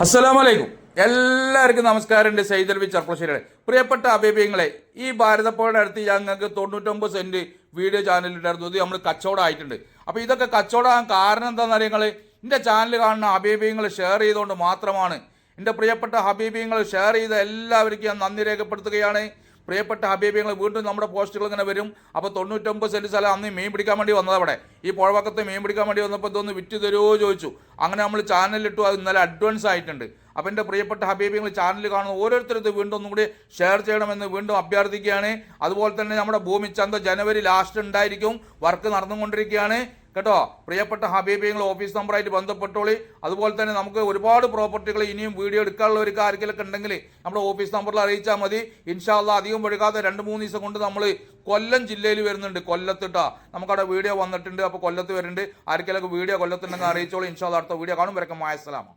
അസ്സലാമലൈക്കും. എല്ലാവർക്കും നമസ്കാരം. എൻ്റെ സൈദൽവി ചെർപ്പശ്ശേരിയുടെ പ്രിയപ്പെട്ട അഭിപ്രായങ്ങളെ, ഈ ഭാരതപ്പുഴയുടെ അടുത്ത് ഞങ്ങൾക്ക് 99 സെൻറ്റ് വീഡിയോ ചാനലിട്ടായിരുന്നു. ഇത് നമ്മൾ കച്ചവടം ആയിട്ടുണ്ട്. അപ്പോൾ ഇതൊക്കെ കച്ചവടമാകാൻ കാരണം എന്താണെന്ന് അറിയാങ്ങൾ എൻ്റെ ചാനൽ കാണുന്ന അഭിപ്രായങ്ങൾ ഷെയർ ചെയ്തുകൊണ്ട് മാത്രമാണ്. എൻ്റെ പ്രിയപ്പെട്ട അഭിപ്രായങ്ങൾ ഷെയർ ചെയ്ത എല്ലാവർക്കും ഞാൻ നന്ദി രേഖപ്പെടുത്തുകയാണ്. പ്രിയപ്പെട്ട ഹബീബിങ്ങൾ വീണ്ടും നമ്മുടെ പോസ്റ്റുകൾ ഇങ്ങനെ വരും. അപ്പോൾ 99 സെൻറ്റ് സ്ഥലം അന്ന് മീൻ പിടിക്കാൻ വേണ്ടി വന്നത്. അവിടെ ഈ പുഴവക്കത്ത് മീൻ പിടിക്കാൻ വേണ്ടി വന്നപ്പോൾ ഇതൊന്ന് വിറ്റ് തരുമോ ചോദിച്ചു. അങ്ങനെ നമ്മൾ ചാനലിലിട്ടു. അത് ഇന്നലെ അഡ്വാൻസ് ആയിട്ടുണ്ട്. അപ്പോൾ എൻ്റെ പ്രിയപ്പെട്ട ഹബീബിങ്ങൾ ചാനൽ കാണുന്ന ഓരോരുത്തരും ഇത് വീണ്ടും ഒന്നും കൂടി ഷെയർ ചെയ്യണമെന്ന് വീണ്ടും അഭ്യർത്ഥിക്കുകയാണ്. അതുപോലെ തന്നെ നമ്മുടെ ഭൂമിച്ചന്ത ജനുവരി ലാസ്റ്റ് ഉണ്ടായിരിക്കും. വർക്ക് നടന്നുകൊണ്ടിരിക്കുകയാണ് കേട്ടോ. പ്രിയപ്പെട്ട ഹബീബിങ്ങൾ ഓഫീസ് നമ്പറായിട്ട് ബന്ധപ്പെട്ടോളി. അതുപോലെ തന്നെ നമുക്ക് ഒരുപാട് പ്രോപ്പർട്ടികൾ ഇനിയും വീഡിയോ എടുക്കാനുള്ള ഒരു കാര്യങ്ങളൊക്കെ ഉണ്ടെങ്കിൽ നമ്മുടെ ഓഫീസ് നമ്പറിൽ അറിയിച്ചാൽ മതി. ഇൻഷാ അല്ലാഹ് അധികം വൈകാതെ 2-3 ദിവസം കൊണ്ട് നമ്മൾ കൊല്ലം ജില്ലയിൽ വരുന്നുണ്ട്. കൊല്ലത്തിട്ടാ നമുക്കവിടെ വീഡിയോ വന്നിട്ടുണ്ട്. അപ്പോൾ കൊല്ലത്ത് വരുന്നുണ്ട്. ആർക്കെങ്കിലും വീഡിയോ കൊല്ലത്തുണ്ടെങ്കിൽ അറിയിച്ചോളൂ. ഇൻഷാ അല്ലാഹ് അടുത്ത വീഡിയോ കാണും. വരക്കം. അസ്സലാമു